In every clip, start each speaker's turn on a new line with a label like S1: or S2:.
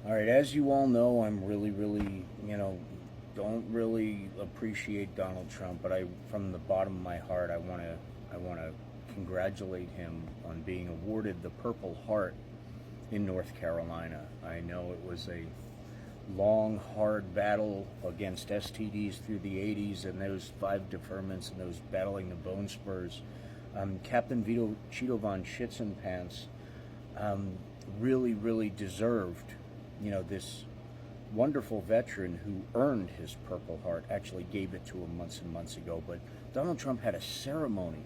S1: All right, as you all know, I'm really, don't really appreciate Donald Trump, but from the bottom of my heart, I want to congratulate him on being awarded the Purple Heart in North Carolina. I know it was a long, hard battle against STDs through the 80s and those 5 deferments and those battling the bone spurs. Captain Vito Cheeto von Schützenpants really deserved, this wonderful veteran who earned his Purple Heart actually gave it to him months and months ago. But Donald Trump had a ceremony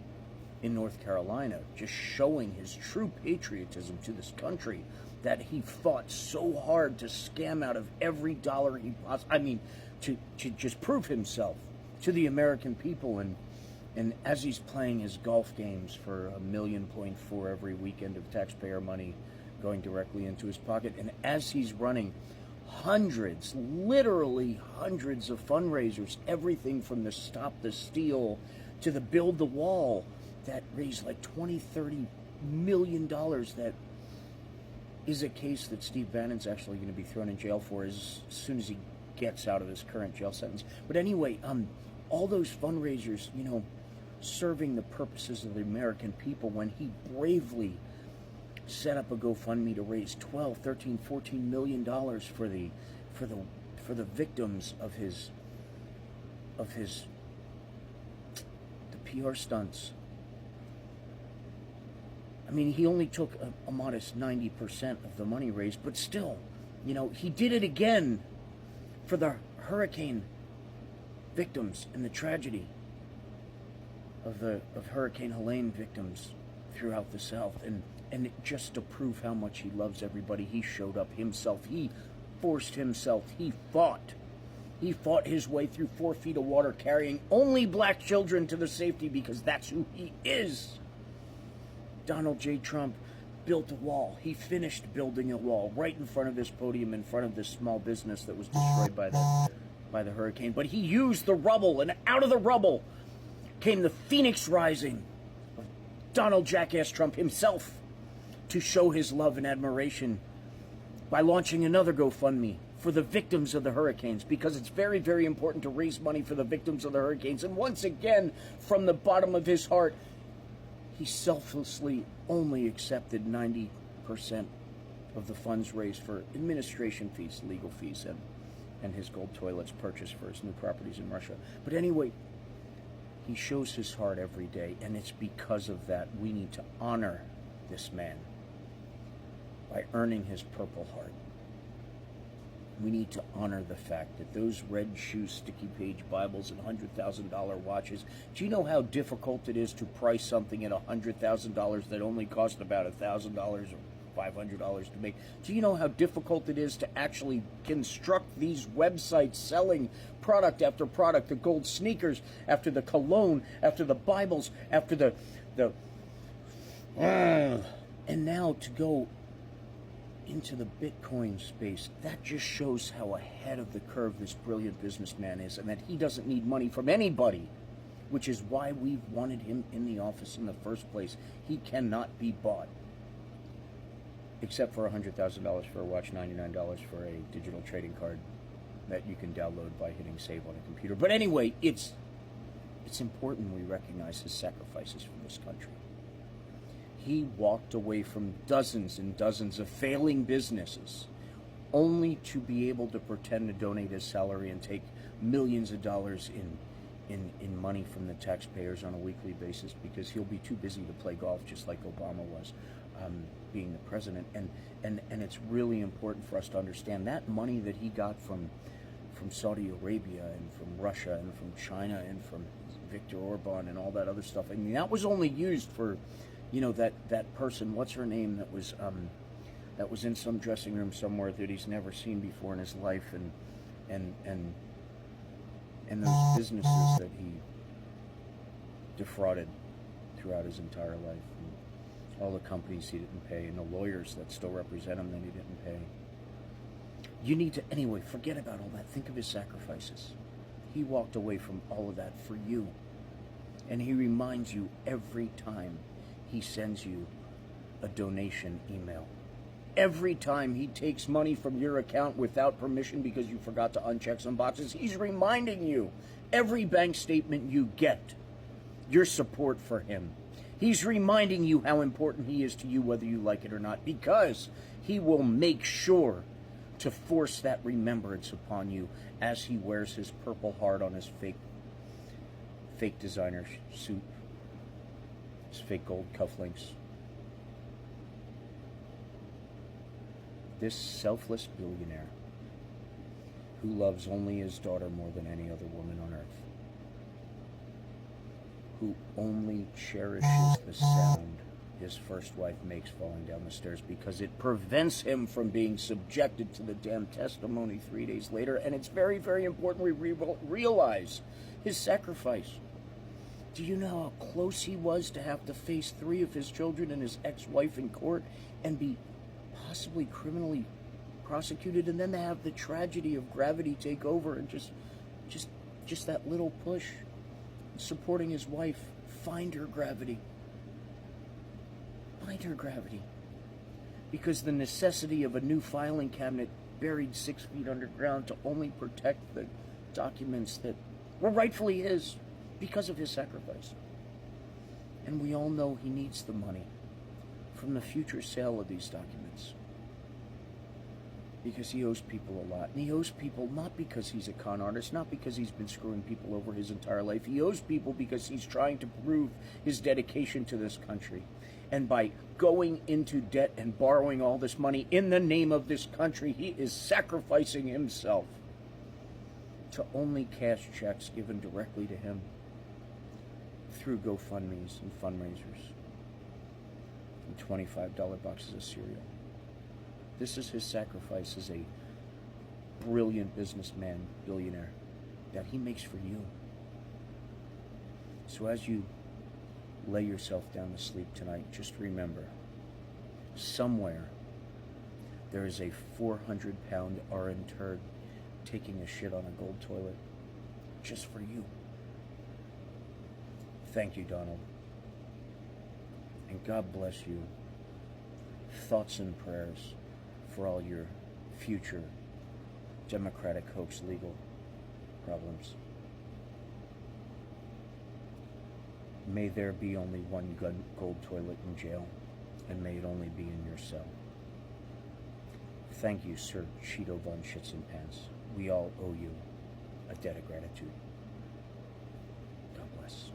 S1: in North Carolina just showing his true patriotism to this country, that he fought so hard to scam out of every dollar he possibly, to just prove himself to the American people. And as he's playing his golf games for $1.4 million every weekend of taxpayer money going directly into his pocket, and as he's running hundreds, literally hundreds of fundraisers, everything from the Stop the Steal to the Build the Wall, that raised like $20-30 million, that is a case that Steve Bannon's actually going to be thrown in jail for as soon as he gets out of his current jail sentence. But anyway, all those fundraisers, serving the purposes of the American people, when he bravely set up a GoFundMe to raise 12, 13, 14 million dollars for the victims of the PR stunts. He only took a modest 90% of the money raised, but still, he did it again for the hurricane victims and the tragedy of Hurricane Helene victims throughout the South. And just to prove how much he loves everybody, he showed up himself. He forced himself. He fought. He fought his way through 4 feet of water, carrying only black children to the safety, because that's who he is. Donald J. Trump built a wall. He finished building a wall right in front of this podium, in front of this small business that was destroyed by the hurricane. But he used the rubble, and out of the rubble came the phoenix rising of Donald Jackass Trump himself, to show his love and admiration by launching another GoFundMe for the victims of the hurricanes, because it's very important to raise money for the victims of the hurricanes. And once again, from the bottom of his heart, he selflessly only accepted 90% of the funds raised for administration fees, legal fees, and his gold toilets purchased for his new properties in Russia. But anyway, he shows his heart every day, and it's because of that we need to honor this man by earning his Purple Heart. We need to honor the fact that those red shoe, sticky page Bibles and $100,000 watches, do you know how difficult it is to price something at $100,000 that only cost about $1,000 or $500 to make? Do you know how difficult it is to actually construct these websites selling product after product, the gold sneakers, after the cologne, after the Bibles, after and now to go into the Bitcoin space? That just shows how ahead of the curve this brilliant businessman is, and that he doesn't need money from anybody, which is why we've wanted him in the office in the first place. He cannot be bought, except for $100,000 for a watch, $99 for a digital trading card that you can download by hitting save on a computer. But anyway, it's important we recognize his sacrifices for this country. He walked away from dozens and dozens of failing businesses, only to be able to pretend to donate his salary and take millions of dollars in money from the taxpayers on a weekly basis, because he'll be too busy to play golf, just like Obama was, being the president. And it's really important for us to understand that money that he got from Saudi Arabia and from Russia and from China and from Viktor Orban and all that other stuff, that was only used for, that person, what's her name, that was in some dressing room somewhere that he's never seen before in his life, and those businesses that he defrauded throughout his entire life, and all the companies he didn't pay, and the lawyers that still represent him that he didn't pay. You need to, anyway, forget about all that. Think of his sacrifices. He walked away from all of that for you. And he reminds you every time he sends you a donation email. Every time he takes money from your account without permission because you forgot to uncheck some boxes, he's reminding you, every bank statement you get, your support for him. He's reminding you how important he is to you, whether you like it or not, because he will make sure to force that remembrance upon you as he wears his Purple Heart on his fake designer suit, his fake gold cufflinks. This selfless billionaire who loves only his daughter more than any other woman on earth, who only cherishes the sound his first wife makes falling down the stairs because it prevents him from being subjected to the damn testimony 3 days later. And it's very, very important we realize his sacrifice. Do you know how close he was to have to face 3 of his children and his ex-wife in court and be possibly criminally prosecuted, and then to have the tragedy of Gravity take over and just that little push, supporting his wife, find her Gravity. Find her Gravity. Because the necessity of a new filing cabinet buried 6 feet underground to only protect the documents that were rightfully his because of his sacrifice. And we all know he needs the money from the future sale of these documents, because he owes people a lot. And he owes people not because he's a con artist, not because he's been screwing people over his entire life. He owes people because he's trying to prove his dedication to this country. And by going into debt and borrowing all this money in the name of this country, he is sacrificing himself to only cash checks given directly to him through GoFundMes and fundraisers and $25 boxes of cereal. This is his sacrifice as a brilliant businessman, billionaire, that he makes for you. So as you lay yourself down to sleep tonight, just remember, somewhere there is a 400-pound RN turd taking a shit on a gold toilet just for you. Thank you, Donald. And God bless you. Thoughts and prayers for all your future Democratic hoax legal problems. May there be only one gold toilet in jail, and may it only be in your cell. Thank you, Sir Cheeto Bun Shits and Pants. We all owe you a debt of gratitude. God bless.